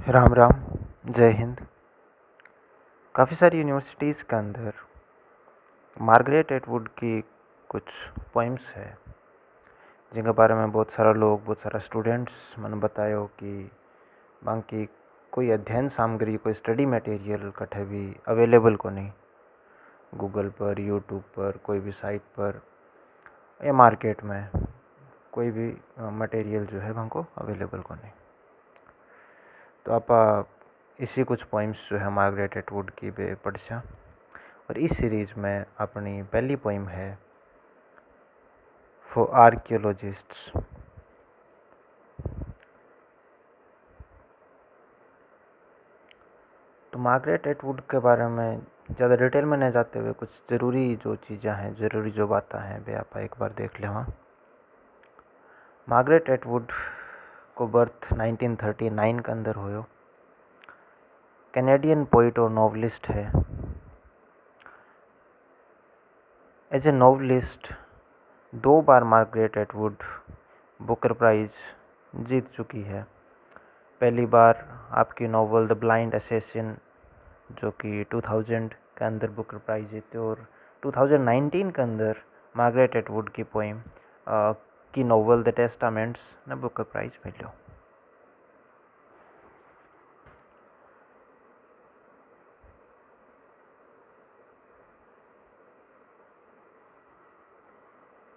राम राम। जय हिंद। काफ़ी सारी यूनिवर्सिटीज़ के अंदर मार्गरेट एटवुड की कुछ पोइम्स है जिनके बारे में बहुत सारा लोग, बहुत सारा स्टूडेंट्स मैंने बतायो कि बाकी कोई अध्ययन सामग्री, कोई स्टडी मटेरियल कठे भी अवेलेबल को नहीं, गूगल पर, यूट्यूब पर, कोई भी साइट पर या मार्केट में कोई भी मटेरियल जो है हमको अवेलेबल को नहीं। तो आप इसी कुछ पोइम्स जो है मार्गरेट एटवुड की बे पढ़सा। और इस सीरीज में अपनी पहली पोइम है फॉर आर्कियोलॉजिस्ट्स। तो मार्गरेट एटवुड के बारे में ज़्यादा डिटेल में नहीं जाते हुए कुछ ज़रूरी जो चीज़ें हैं, ज़रूरी जो बातें हैं वे आप एक बार देख लें। वहाँ मार्गरेट एटवुड को बर्थ 1939 के अंदर हुयो। कैनेडियन पोइट और नॉवलिस्ट है। एज ए नॉवलिस्ट 2 बार मार्गरेट एटवुड बुकर प्राइज जीत चुकी है। पहली बार आपकी नॉवल द ब्लाइंड असैसिन जो कि 2000 के अंदर बुकर प्राइज जीते, और 2019 के अंदर मार्गरेट एटवुड की पोइम की नॉवल द टेस्टामेंट्स ने बुकर प्राइज मिलो।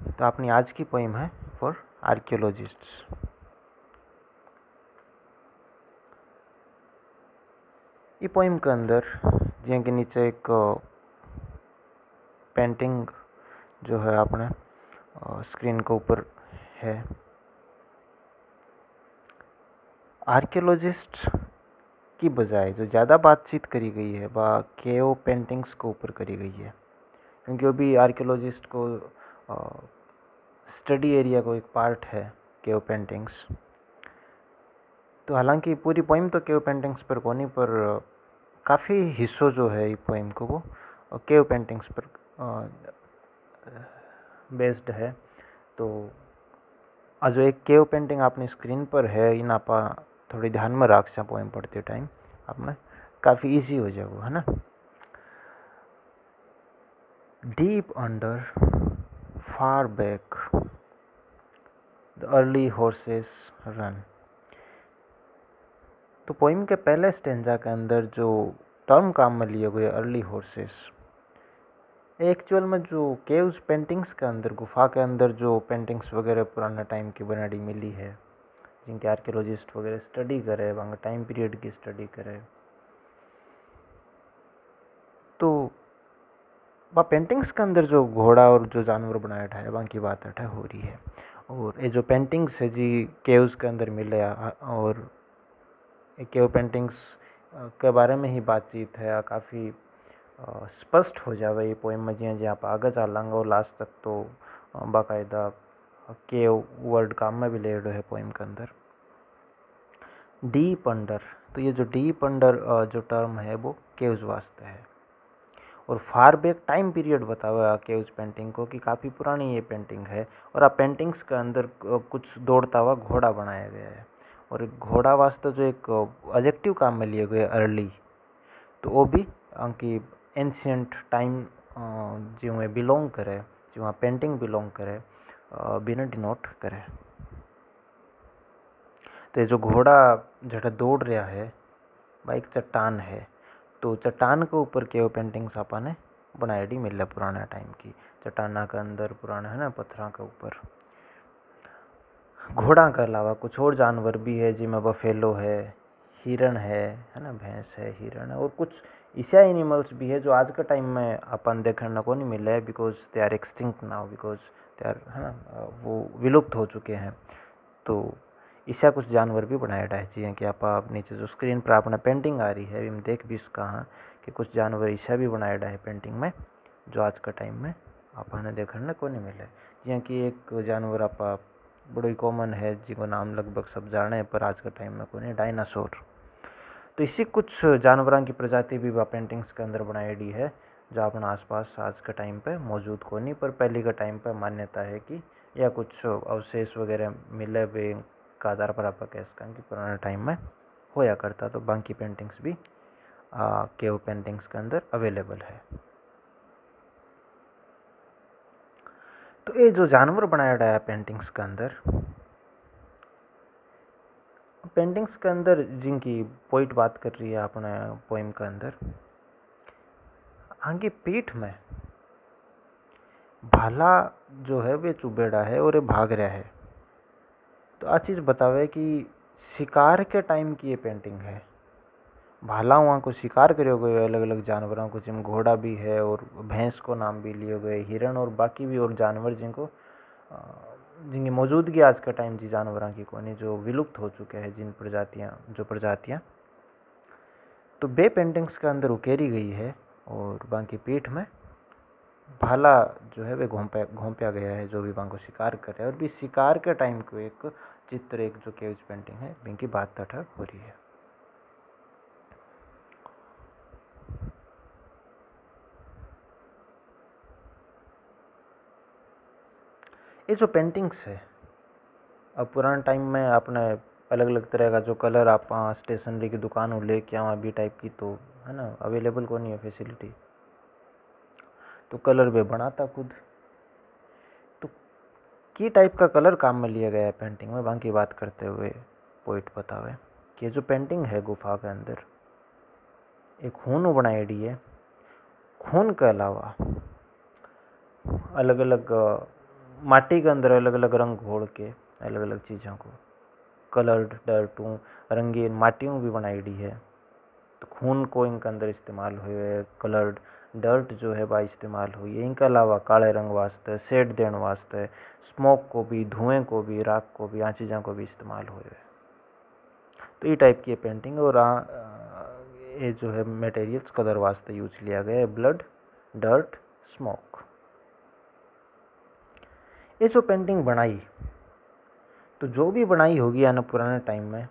तो अपनी आज की पोइम है फॉर आर्कियोलॉजिस्ट्स। ये पोइम के अंदर जिन के नीचे एक पेंटिंग जो है आपने स्क्रीन के ऊपर है। आर्कियोलॉजिस्ट की बजाय जो ज़्यादा बातचीत करी गई है वह केओ पेंटिंग्स के ऊपर करी गई है, क्योंकि अभी आर्कियोलॉजिस्ट को स्टडी एरिया को एक पार्ट है केओ पेंटिंग्स। तो हालांकि पूरी पोइम तो केओ पेंटिंग्स पर कोनी, पर काफ़ी हिस्सों जो है ये पोइम को वो केओ पेंटिंग्स पर बेस्ड है। तो जो एक केव पेंटिंग अपनी स्क्रीन पर है इन आप थोड़ी ध्यान में रखा पोइम पढ़ते टाइम आपने काफ़ी इजी हो जाएगा, है ना। Deep under far back the early horses run. तो पोइम के पहले स्टेंजा के अंदर जो टर्म काम में लिए हुए अर्ली हॉर्सेस, एक्चुअल में जो केव्स पेंटिंग्स के अंदर, गुफा के अंदर जो पेंटिंग्स वगैरह पुराने टाइम की बनाई मिली है, जिनके आर्कियोलॉजिस्ट वगैरह स्टडी करे, वहाँ टाइम पीरियड की स्टडी करे, तो वह पेंटिंग्स के अंदर जो घोड़ा और जो जानवर बनाया है वहाँ की बात अठा हो रही है। और ये जो पेंटिंग्स है जी केव्स के अंदर मिले, और केव पेंटिंग्स के बारे में ही बातचीत है, काफ़ी स्पष्ट हो जाए ये पोइम में जी जी आप आगे चलेंगे और लास्ट तक तो बाकायदा केव वर्ड काम में भी ले रहे है पोइम के अंदर। डीप अंडर, तो ये जो डीप अंडर जो टर्म है वो केव्स वास्ते है। और फार बैक टाइम पीरियड बतावा केव्स पेंटिंग को कि काफ़ी पुरानी ये पेंटिंग है, और आप पेंटिंग्स के अंदर कुछ दौड़ता हुआ घोड़ा बनाया गया है। और एक घोड़ा वास्ते जो एक एडजेक्टिव काम में लिए गए अर्ली, तो वो भी की एंशियंट टाइम जो में बिलोंग करे, जो वहाँ पेंटिंग बिलोंग करे, बिना डिनोट करे। तो ये जो घोड़ा जटा दौड़ रहा है वह एक चट्टान है। तो चट्टान के ऊपर केव पेंटिंग्स आपने बनाई मिले पुराने टाइम की, चट्टाना के अंदर पुराने है ना पत्थर के ऊपर। घोड़ा के अलावा कुछ और जानवर भी है जिनमें बफेलो है, हिरण है ना, भैंस है, हिरण है, और कुछ ऐसा एनिमल्स भी है जो आज के टाइम में अपन देखने को नहीं मिले, because they are extinct now, because they are है ना वो विलुप्त हो चुके हैं। तो ऐसा कुछ जानवर भी बनाया चाहिए कि आप नीचे जो स्क्रीन पर अपना पेंटिंग आ रही है हम देख भी इसका हाँ कि कुछ जानवर ऐसा भी बनाया है पेंटिंग में जो आज के टाइम में आपने देखने को नहीं मिले। जियाँ कि एक जानवर आप बड़ो ही कॉमन है जिसको नाम लगभग सब जाने पर आज के टाइम में कोई डायनासोर। तो इसी कुछ जानवरों की प्रजाति भी पेंटिंग्स के अंदर बनाई है जो अपना आसपास आज के टाइम पे मौजूद को नहीं, पर पहले के टाइम पे मान्यता है कि या कुछ अवशेष वगैरह मिले हुए का आधार पर आप कह सकते हैं कि पुराने टाइम में होया करता, तो बाकी पेंटिंग्स भी केव पेंटिंग्स के अंदर अवेलेबल है। तो ये जो जानवर बनाया है पेंटिंग्स के अंदर जिनकी पोइट बात कर रही है अपने पोइम के अंदर, आगे पीठ में भाला जो है वे चुबेड़ा है और ये भाग रहा है। तो आ चीज बतावे कि शिकार के टाइम की ये पेंटिंग है। भाला वहाँ को शिकार करो गए अलग अलग जानवरों को, जिनमें घोड़ा भी है और भैंस को नाम भी लिए गए, हिरण और बाकी भी और जानवर जिनको जिनकी मौजूदगी आज का टाइम जी जानवरों की कोनी, जो विलुप्त हो चुके हैं जिन प्रजातियां तो बे पेंटिंग्स के अंदर उकेरी गई है। और बाकी पीठ में भाला जो है वे घोंपया गया है, जो भी वहाँ को शिकार कर रहा है। और भी शिकार के टाइम को एक चित्र, एक जो केव पेंटिंग है जिनकी बात तथा हो रही है। ये जो पेंटिंग्स है, अब पुराने टाइम में आपने अलग अलग तरह का जो कलर आप स्टेशनरी की दुकान हो लेके आओ अभी टाइप की, तो है ना अवेलेबल को नहीं है फैसिलिटी, तो कलर वे बनाता खुद। तो की टाइप का कलर काम में लिया गया है पेंटिंग में, बाकी बात करते हुए पोइट बतावे कि जो पेंटिंग है गुफा के अंदर एक खून बनाई है। खून के अलावा अलग अलग माटी के अंदर अलग अलग रंग घोल के अलग अलग चीज़ों को कलर्ड डर्टू रंगीन माटियों भी बनाई है। तो खून को इनके अंदर इस्तेमाल हुए, कलर्ड डर्ट जो है वह इस्तेमाल हुई है। इनके अलावा काले रंग वास्ते, शेड देने वास्ते, स्मोक को भी, धुएं को भी, राख को भी, आ चीज़ों को भी इस्तेमाल हुए। तो ये टाइप की पेंटिंग और ये जो है मटेरियल्स कलर वास्ते यूज लिया गया है, ब्लड, डर्ट, स्मोक। ये जो पेंटिंग बनाई, तो जो भी बनाई होगी आना पुराने टाइम में,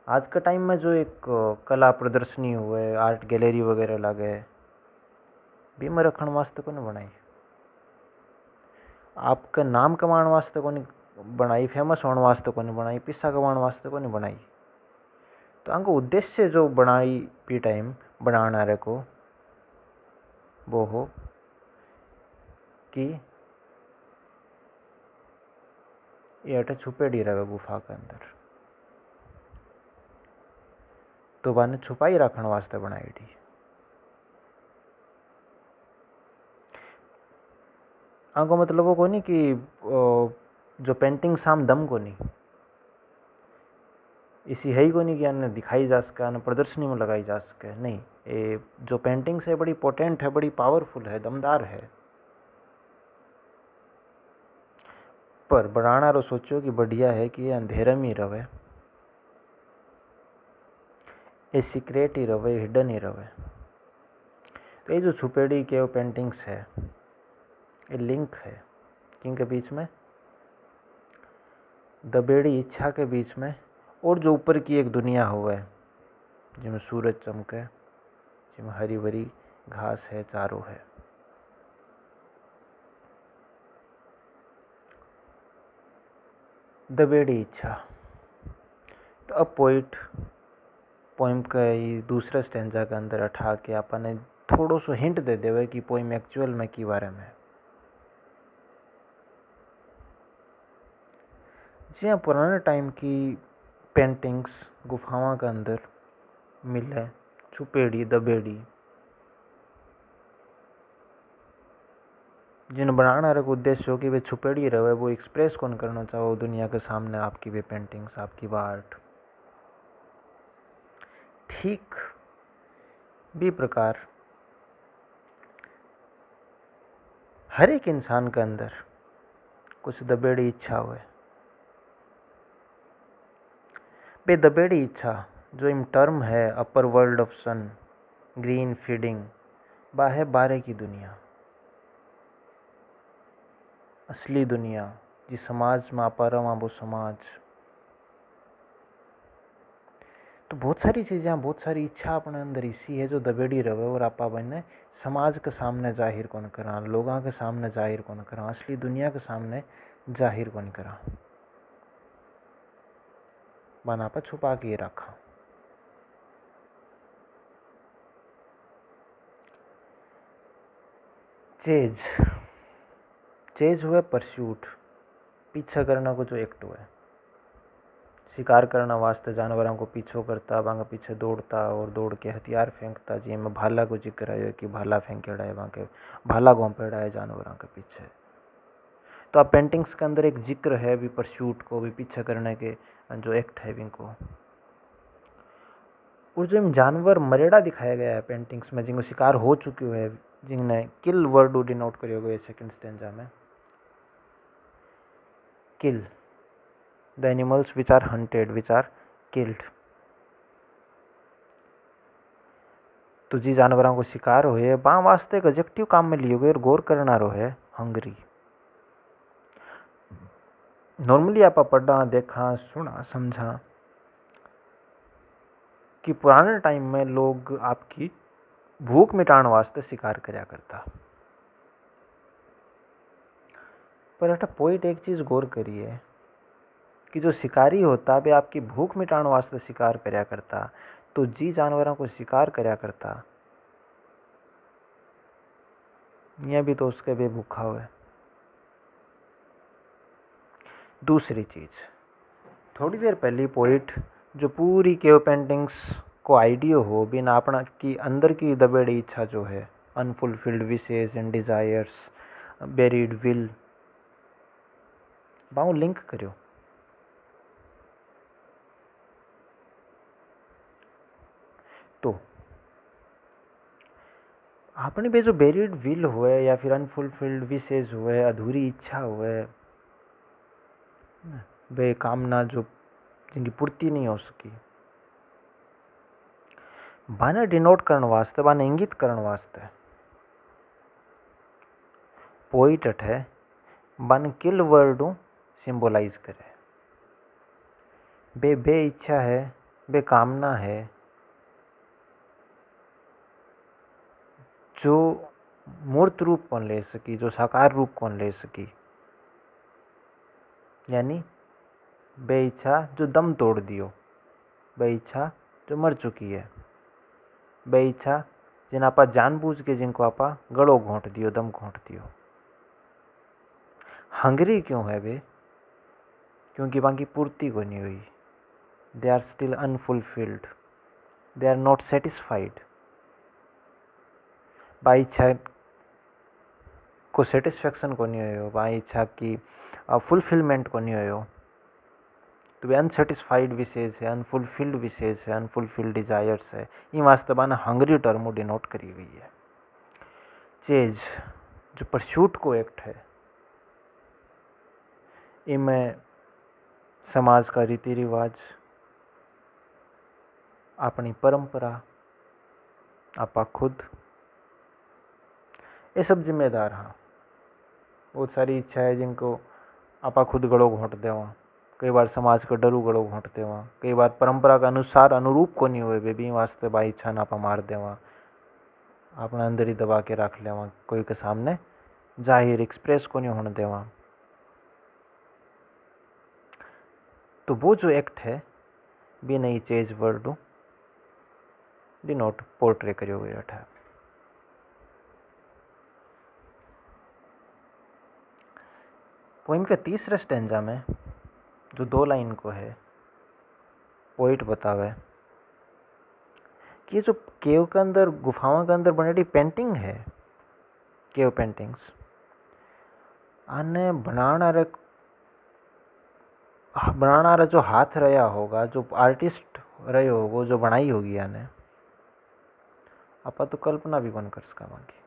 आज का टाइम में जो एक कला प्रदर्शनी हुए, आर्ट गैलरी वगैरह लगे, बीमा रखण वास्ते को बनाई, आपका नाम कमाने वास्ते को बनाई, फेमस होने वास्ते को बनाई, पैसा कमाने वास्ते को बनाई। तो आंको उद्देश्य जो बनाई पी टाइम बनाना रे को वो हो कि ये अटे छुपेड़ी रहे गुफा के अंदर, तो बाने छुपाई रखने वास्ते बनाई थी। आंको मतलब वो कोनी कि जो पेंटिंग साम दम को नहीं इसी है ही को नहीं कि अन्य दिखाई जा सके, अन्य प्रदर्शनी में लगाई जा सके, नहीं। ये जो पेंटिंग्स है बड़ी पोटेंट है, बड़ी पावरफुल है, दमदार है। पर बनाना रो सोचो कि बढ़िया है कि ये अंधेरे में ही रहे, ये सीक्रेट ही रहे, हिडन ही रहे। तो ये जो छुपेड़ी के वो पेंटिंग्स है, ये लिंक है किनके बीच में, दबेड़ी इच्छा के बीच में, और जो ऊपर की एक दुनिया हुआ है जिसमें सूरज चमके, जिसमें हरी भरी घास है, चारों है। दबेड़ी इच्छा। तो अब पोइम के दूसरे स्टेंजा के अंदर अठा के अपने थोड़ो सो हिंट दे देवे कि पोइम एक्चुअल में की बारे में। जी पुराने टाइम की पेंटिंग्स गुफाओं के अंदर मिले, छुपेड़ी दबेड़ी, जिन बनाना रख उद्देश्य हो कि वे छुपेड़ी रहे, वो एक्सप्रेस कौन करना चाहो दुनिया के सामने आपकी वे पेंटिंग्स, आपकी आर्ट। ठीक भी प्रकार हर एक इंसान के अंदर कुछ दबेड़ी इच्छा हुए, बे दबेड़ी इच्छा जो इन टर्म है upper world of sun, green feeding, बाहे बारे की दुनिया, असली दुनिया जी समाज में आपा रहा वो समाज। तो बहुत सारी चीजें, बहुत सारी इच्छा अपने अंदर इसी है जो दबेड़ी रहे, और आपा बने समाज के सामने जाहिर कौन करा, लोगों के सामने जाहिर कौन करा, असली दुनिया के सामने जाहिर कौन करा, बना पर छुपा के रखा। चेज चेज हुए परस्यूट, पीछा करना को जो एक्ट हुआ है। शिकार करना वास्ते जानवरों को पीछो करता, बांगा पीछे दौड़ता और दौड़ के हथियार फेंकता। जी में भाला को जिक्र है कि भाला फेंकेड़ा है, वहाँ के भाला घोंपेड़ा है जानवरों के पीछे। तो आप पेंटिंग्स के अंदर एक जिक्र है भी परस्यूट को, भी पीछा करने के जो एक्ट है इनको। और जो जानवर मरेड़ा दिखाया गया है पेंटिंग्स में, जिनको शिकार हो चुके है, जिनने किल वर्ड डिनोट करियो गयो सेकंड स्टेंजा में। Kill the animals which are hunted, which are killed. तो जी जानवरों को शिकार हुए बा वास्ते एक एडजेक्टिव काम में लियो गए और गौर करना रो है हंगरी। नॉर्मली आप पढ़ा, देखा, सुना, समझा कि पुराने टाइम में लोग आपकी भूख मिटाने वास्ते शिकार करया करता। पर अटा पोइट एक चीज गौर करिए कि जो शिकारी होता वे आपकी भूख मिटाने वास्ते शिकार करया करता, तो जी जानवरों को शिकार करया करता यह भी तो उसके बेभूखा हुए। दूसरी चीज, थोड़ी देर पहले पोइट जो पूरी केव पेंटिंग्स को आइडिया हो बिना अपना की अंदर की दबेड़ी इच्छा जो है, unfulfilled wishes and desires, buried will, बाऊ लिंक करो। तो अपने पे जो बेरीड विल हुए या फिर अनफुलफिल्ड विशेस हुए, अधूरी इच्छा हुए, बेकामना जो जिनकी पूर्ति नहीं हो सकी, बाने डिनोट करने वास्ते, बाने इंगित करने वास्ते पोइट है बन किल वर्ड सिंबलाइज करे। बे इच्छा है, बे कामना है, जो मूर्त रूप कौन ले सकी, जो साकार रूप कौन ले सकी, यानी बे इच्छा जो दम तोड़ दियो, बे इच्छा जो मर चुकी है, बे इच्छा जिन आपा जानबूझ के जिनको आपा गड़ो घोंट दियो, दम घोंट दियो। हंगरी क्यों है वे? क्योंकि बाकी पूर्ति को नहीं हुई। They are still unfulfilled, they are not satisfied. बाई इच्छा को सेटिस्फेक्शन को नहीं हो, बाई इच्छा की फुलफिलमेंट को नहीं हो, तो वे अनसेटिस्फाइड विशेष है, अनफुलफिल्ड विशेष है, अनफुलफिल्ड डिजायर्स है। ये वास्तव में हंगरी टर्म डिनोट करी हुई है। चेज जो परस्यूट को एक्ट है, इनमें समाज का रीति रिवाज, अपनी परंपरा, आपा खुद, ये सब जिम्मेदार हाँ। बहुत सारी इच्छा है जिनको आपा खुद गड़ो घोंट देवा, कई बार समाज को डरू गड़ो घोंट देवा, कई बार परंपरा के अनुसार अनुरूप को नहीं हुए बेबी वास्ते बा इच्छा ना आपा मार देवा, अपना अंदर ही दबा के रख लेवा, कोई के सामने जाहिर एक्सप्रेस को नहीं होने देवा। तो वो जो एक्ट है बी नहीं चेज वर्ड डिनोट पोर्ट्रे करियो गयो था। पोइम के तीसरे स्टेंजा में जो 2 लाइन को है, पोइट बतावे कि ये जो केव के अंदर, गुफाओं के अंदर बनेडी पेंटिंग है, केव पेंटिंग्स, आने बनाना रे जो हाथ रहा होगा, जो आर्टिस्ट रहे होगा, जो बनाई होगी आने, आपा तो कल्पना भी कौन कर सका बाकी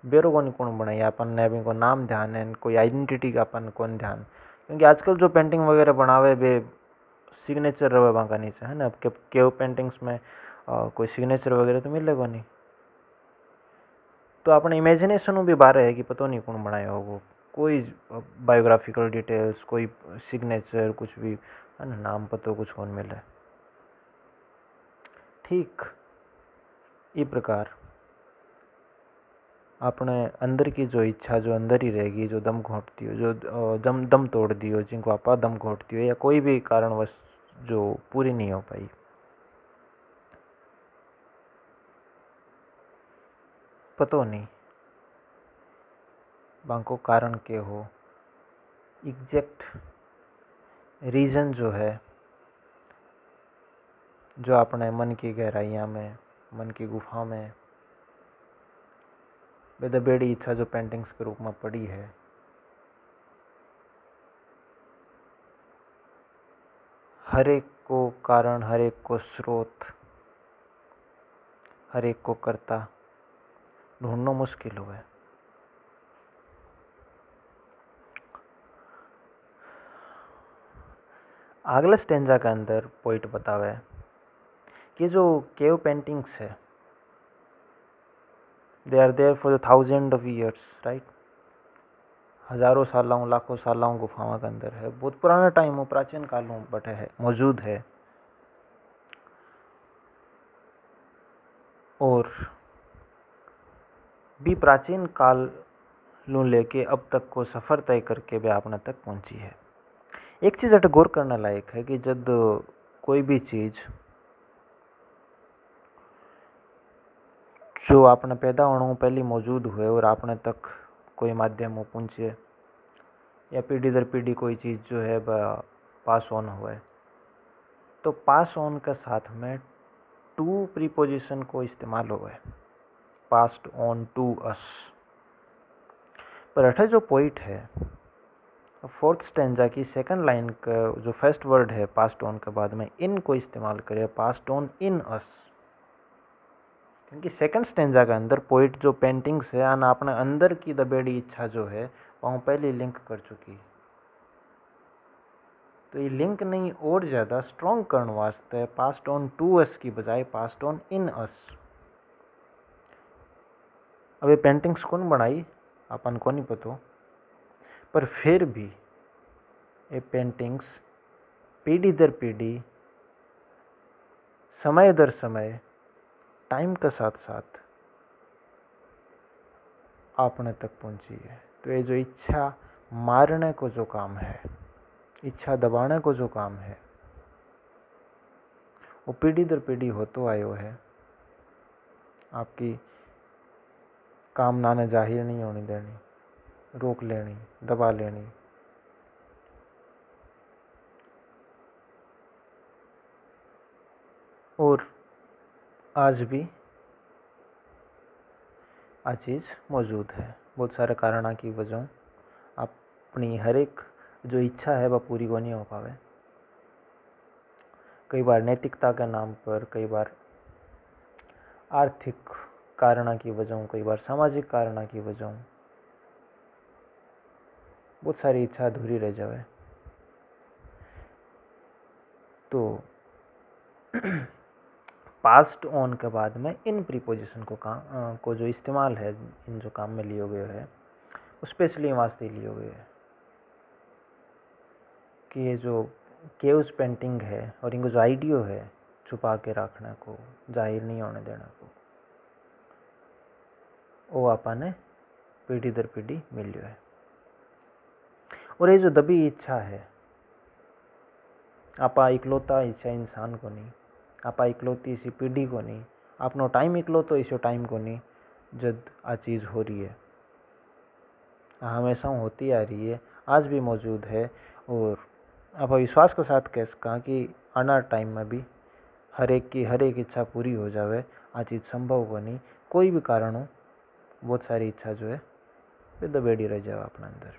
बेरो कौन कौन बनाई, अपन ने अभी को नाम ध्यान है, कोई आइडेंटिटी का अपन कौन ध्यान। क्योंकि आजकल जो पेंटिंग वगैरह बनावे बे सिग्नेचर रहे वहाँ का नीचे है ना। अब केव पेंटिंग्स में कोई सिग्नेचर वगैरह तो मिलेगा नहीं, तो अपने इमेजिनेशन भी बाहर है कि पता नहीं कौन बनाया होगा, कोई बायोग्राफिकल डिटेल्स, कोई सिग्नेचर, कुछ भी है ना, नाम पता कुछ कौन मिले। ठीक इस प्रकार अपने अंदर की जो इच्छा जो अंदर ही रहेगी, जो दम घोंटती हो, जो दम तोड़ दियो, जिनको आपा दम घोंटती हो, या कोई भी कारणवश जो पूरी नहीं हो पाई, पतो नहीं बाको कारण के हो, एग्जैक्ट रीजन जो है, जो अपने मन की गहराइयाँ में, मन की गुफा में बेदबेड़ी इच्छा जो पेंटिंग्स के रूप में पड़ी है, हर एक को कारण, हर एक को स्रोत, हर एक को कर्ता ढूंढना मुश्किल हुआ है। अगले स्टेंजा के अंदर पोइट बतावे कि जो केव पेंटिंग्स है, they are there for the 1000 of years, right. हजारों सालों, लाखों सालों गुफाओं के अंदर है, बहुत पुराना टाइम हो, प्राचीन कालों बटे है, मौजूद है। और भी प्राचीन काल लू लेके अब तक को सफर तय करके भी आपने तक पहुंची है। एक चीज अट गौर करने लायक है कि जब कोई भी चीज जो आपने पैदा होने पहले मौजूद हुए और आपने तक कोई माध्यम पहुंचे, या पीढ़ी दर पीढ़ी कोई चीज जो है पास ऑन हुआ है, तो पास ऑन के साथ में टू प्रीपोजिशन को इस्तेमाल हुआ है, पास्ड ऑन टू अस। पर अठे जो पॉइंट है, फोर्थ स्टेंजा की सेकंड लाइन का जो फर्स्ट वर्ड है पास्ड ऑन के बाद में इन को इस्तेमाल करे, पास्ड ऑन इन अस। क्योंकि सेकंड स्टेंजा के अंदर पोइट जो पेंटिंग्स है आना अपने अंदर की दबेड़ी इच्छा जो है वह पहले लिंक कर चुकी है। तो ये लिंक नहीं और ज्यादा स्ट्रॉन्ग करने वास्ते पास्ड ऑन टू अस की बजाय पास्ड ऑन इन अस। अब ये पेंटिंग्स कौन बनाई अपन को नहीं पता, पर फिर भी ये पेंटिंग्स पीढ़ी दर पीढ़ी, समय दर समय, टाइम के साथ साथ आपने तक पहुंची है। तो ये जो इच्छा मारने को जो काम है, इच्छा दबाने को जो काम है, वो पीढ़ी दर पीढ़ी होतो आयो है। आपकी कामना ने जाहिर नहीं होने देनी, रोक लेनी, दबा लेनी। और आज भी आ चीज़ मौजूद है। बहुत सारे कारणों की वजह अपनी हर एक जो इच्छा है वह पूरी को नहीं हो पावे। कई बार नैतिकता के नाम पर, कई बार आर्थिक कारणों की वजह, कई बार सामाजिक कारणों की वजह बहुत सारी इच्छा अधूरी रह जावे। तो पास्ट ऑन के बाद में इन प्रीपोजिशन को जो इस्तेमाल है इन जो काम में लियो गए है, स्पेशली वास्ते लियो गए है कि ये जो केव्स पेंटिंग है और इनको जो आइडियो है छुपा के रखने को, जाहिर नहीं होने देने को, वो आपने पीढ़ी दर पीढ़ी मिलियो है। और ये जो दबी इच्छा है, आपा इकलौता इच्छा इंसान को नहीं, आपा इकलौती इसी पीढ़ी को नहीं, आपनो टाइम इकलौतो इसी टाइम को नहीं जब आ चीज़ हो रही है, हमेशा होती आ रही है, आज भी मौजूद है। और आप विश्वास के साथ कह सका कि आना टाइम में भी हर एक की हर एक इच्छा पूरी हो जावे, आ चीज़ संभव हो नहीं। कोई भी कारण हो, बहुत सारी इच्छा जो है वे दबेड़ी रह जाए अपने अंदर।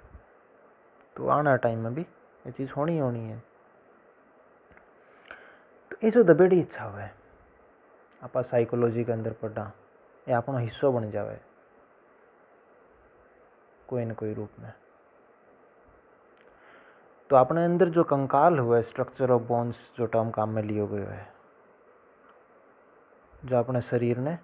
तो आना टाइम में भी ये चीज़ होनी होनी है। तो ये जो दबेड़ी इच्छा हुआ आप साइकोलॉजी के अंदर पढ़ा, ये अपनो हिस्सो बन जावे कोई न कोई रूप में। तो अपने अंदर जो कंकाल हुआ है, स्ट्रक्चर ऑफ बोन्स जो टर्म काम में लियो गयो है, जो अपने शरीर ने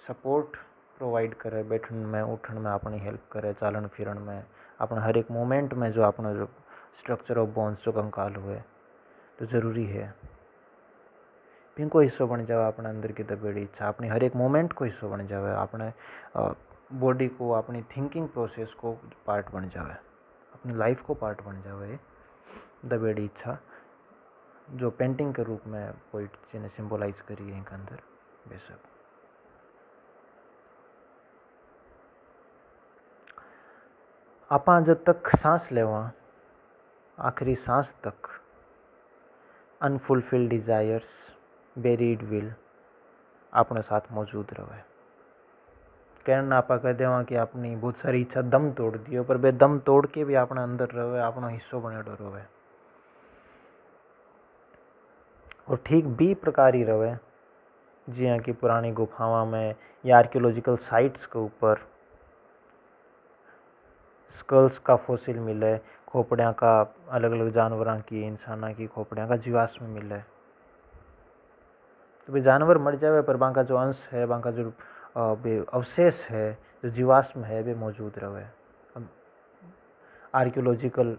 सपोर्ट प्रोवाइड करे, बैठन में उठन में अपनी हेल्प करे, चालन फिरण में, अपने हर एक मोमेंट में जो अपना जो स्ट्रक्चर ऑफ बोन्स जो कंकाल हुए तो जरूरी है इनको हिस्सों बन जाए अपने अंदर की दबेड़ी इच्छा, अपनी हर एक मोमेंट को हिस्सों बन जाए, अपने बॉडी को, अपनी थिंकिंग प्रोसेस को पार्ट बन जाए, अपनी लाइफ को पार्ट बन जाए दबेड़ी इच्छा, जो पेंटिंग के रूप में पोइट जी ने सिंबलाइज करी है इनके अंदर। बेशक आपा जब तक सांस लेवा आखिरी सांस तक अनफुलफिल्ड डिजायर्स बेरीड विल अपने साथ मौजूद रहे। कहना आपा कह देवा कि अपनी बहुत सारी इच्छा दम तोड़ दियो, पर बे दम तोड़ के भी अपने अंदर रहे, अपना हिस्सों बनेडो रहे। और ठीक बी प्रकार ही रहे जिया कि पुरानी गुफावां में या आर्कियोलॉजिकल साइट्स के ऊपर स्कल्स का फॉसिल मिले, खोपड़ियाँ का अलग अलग जानवरों की, इंसाना की खोपड़ियाँ का जीवाश्म मिले। तो भी जानवर मर जावे पर बांका जो अंश है, बांका जो अवशेष है, जो जीवाश्म है, वे मौजूद रहे। आर्कियोलॉजिकल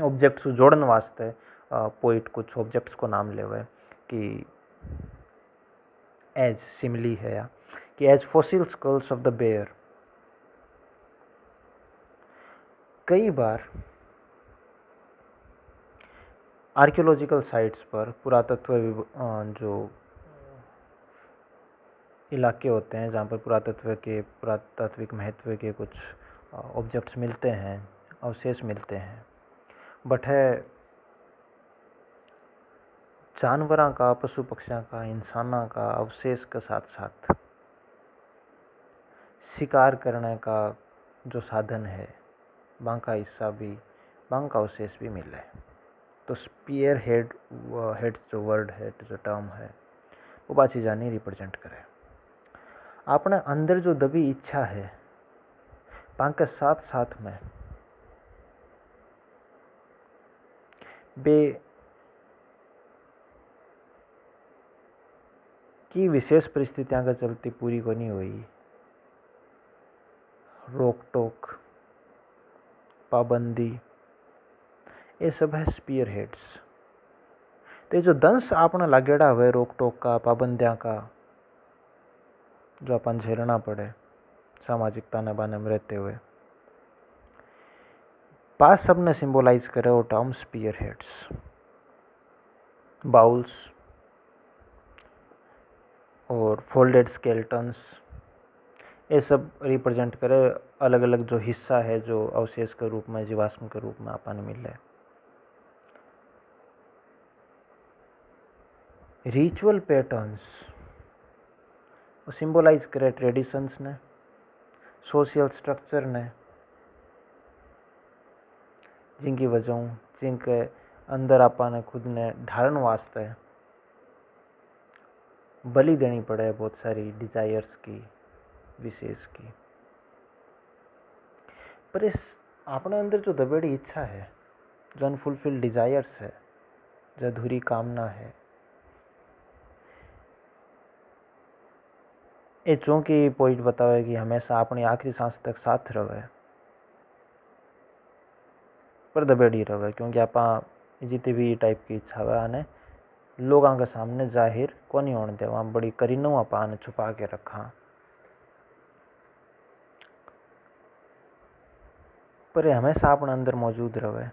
ऑब्जेक्ट्स को जोड़ने वास्ते पोइट कुछ ऑब्जेक्ट्स को नाम लेवे कि एज सिमिली है या कि as fossil skulls of the bear. कई बार आर्कियोलॉजिकल साइट्स पर पुरातत्व जो इलाके होते हैं जहाँ पर पुरातात्विक महत्व के कुछ ऑब्जेक्ट्स मिलते हैं, अवशेष मिलते हैं, बट है जानवरों का, पशु पक्षियों का, इंसाना का अवशेष के साथ साथ शिकार करने का जो साधन है, बांका हिस्सा भी, बांका अवशेष भी मिले। तो स्पीयर हेड जो वर्ड है, जो टर्म है, वो बाची जानी रिप्रेजेंट करे अपने अंदर जो दबी इच्छा है, बांके साथ साथ में बे की विशेष परिस्थितियां का चलती पूरी को नहीं हुई, रोक टोक, पाबंदी, ये सब है स्पीयर हेड्स। तो जो दंश आपने लागेड़ा हुए रोक टोक का, पाबंदियां का, जो अपन झेलना पड़े सामाजिकता ने बाने में रहते हुए, पास सबने सिंबलाइज करे वो टर्म स्पीयर हेड्स। बाउल्स और फोल्डेड स्केल्टन्स, ये सब रिप्रेजेंट करे अलग अलग जो हिस्सा है, जो अवशेष के रूप में, जीवाश्म के रूप में अपन मिले। रिचुअल पैटर्न्स सिंबलाइज करे ट्रेडिशंस ने, सोशल स्ट्रक्चर ने, जिनकी वजह जिनके अंदर अपन खुद ने ढालन वास्ते बलि देनी पड़े बहुत सारी डिजायर्स की, विशेष की। पर इस अपने अंदर जो दबेड़ी इच्छा है, जो अनफुलफिल्ड डिजायर्स है, जो अधूरी कामना है, ये चूंकि पॉइंट बतावे कि हमेशा अपनी आखिरी सांस तक साथ रहे, पर दबेड़ी रहे, क्योंकि आप जितनी भी टाइप की इच्छा है आने लोगों के सामने जाहिर को नहीं होने देवा, बड़ी करीनों आप छुपा के रखा। पर ये हमेशा अपने अंदर मौजूद रहे,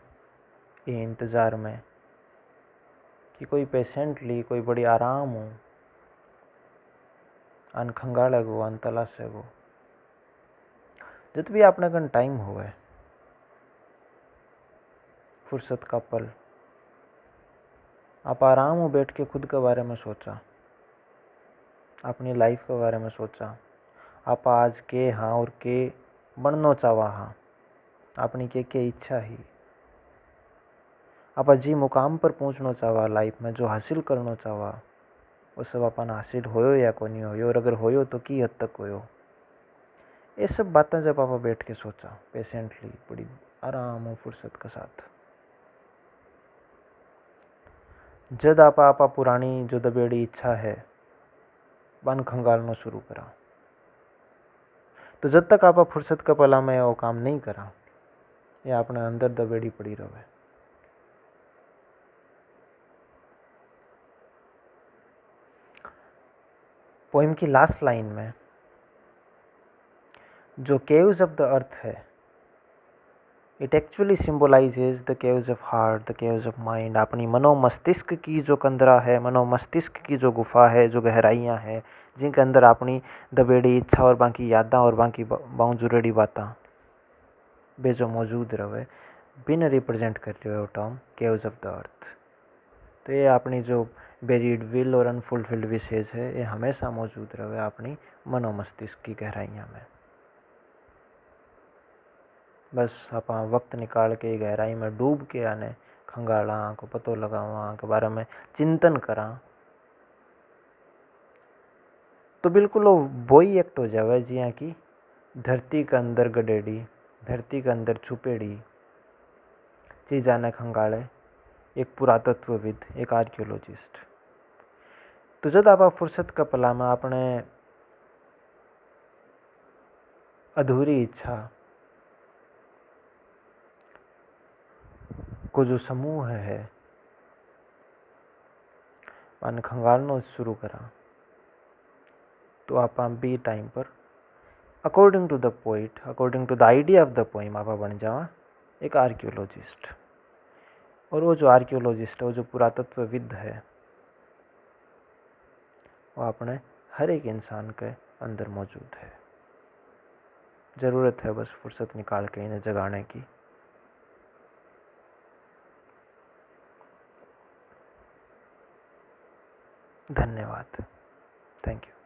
ये इंतजार में कि कोई पेशेंटली, कोई बड़ी आराम हो, अन खंगाले गो, अन तलाशे गो, जित भी आपने कन टाइम हुए, फुर्सत का पल, आप आराम हो बैठ के खुद के बारे में सोचा, अपनी लाइफ के बारे में सोचा, आप आज के हाँ और के बनना चाहवा हाँ, अपनी के इच्छा ही, आप जी मुकाम पर पहुंचना चाहवा लाइफ में, जो हासिल करना चाहवा, वो सब अपन हासिल होयो या को नहीं होयो, और अगर होयो तो की हद तक होयो। ये सब बातें जब आप बैठ के सोचा पेशेंटली, बड़ी आराम और फुर्सत के साथ, जब आप पुरानी जो दबेड़ी इच्छा है बन खंगालना शुरू करा, तो जब तक आप फुर्सत का पला में वो काम नहीं करा, ये अपने अंदर दबेड़ी पड़ी रहे। पोइम की लास्ट लाइन में जो केव्स ऑफ द अर्थ है, it actually symbolises the caves of heart, the caves of mind. अपनी मनोमस्तिष्क की जो कंदरा है, मनोमस्तिष्क की जो गुफा है, जो गहराइयाँ हैं, जिनके अंदर अपनी दबेड़ी इच्छा और बाकी यादा और बाकी बाऊ जुड़ेड़ी बातें बे जो मौजूद रहे बिन रिप्रेजेंट कर रहे हो term caves of the earth. तो ये अपनी जो बेरीड विल और अनफुलफिल्ड विशेष है ये हमेशा मौजूद रहे अपनी मनोमस्तिष्क की गहराइयाँ में। बस आप वक्त निकाल के गहराई में डूब के आने खंगाला को पतो लगावा के बारे में चिंतन करा तो बिल्कुल वो ही एक्ट हो जावे जिया की धरती के अंदर गडेड़ी, धरती के अंदर छुपेड़ी चीजा ने खंगाले एक पुरातत्वविद, एक आर्कियोलॉजिस्ट। तो जब आप फुर्सत का पला में अपने अधूरी इच्छा को जो समूह है मान खंगालना शुरू करा तो आप बी टाइम पर according to the poet, according to the idea of the poem आप बन जावा एक आर्कियोलॉजिस्ट। और वो जो आर्कियोलॉजिस्ट है, वो जो पुरातत्वविद है, वो अपने हर एक इंसान के अंदर मौजूद है। जरूरत है बस फुर्सत निकाल के इन्हें जगाने की। धन्यवाद। Thank you.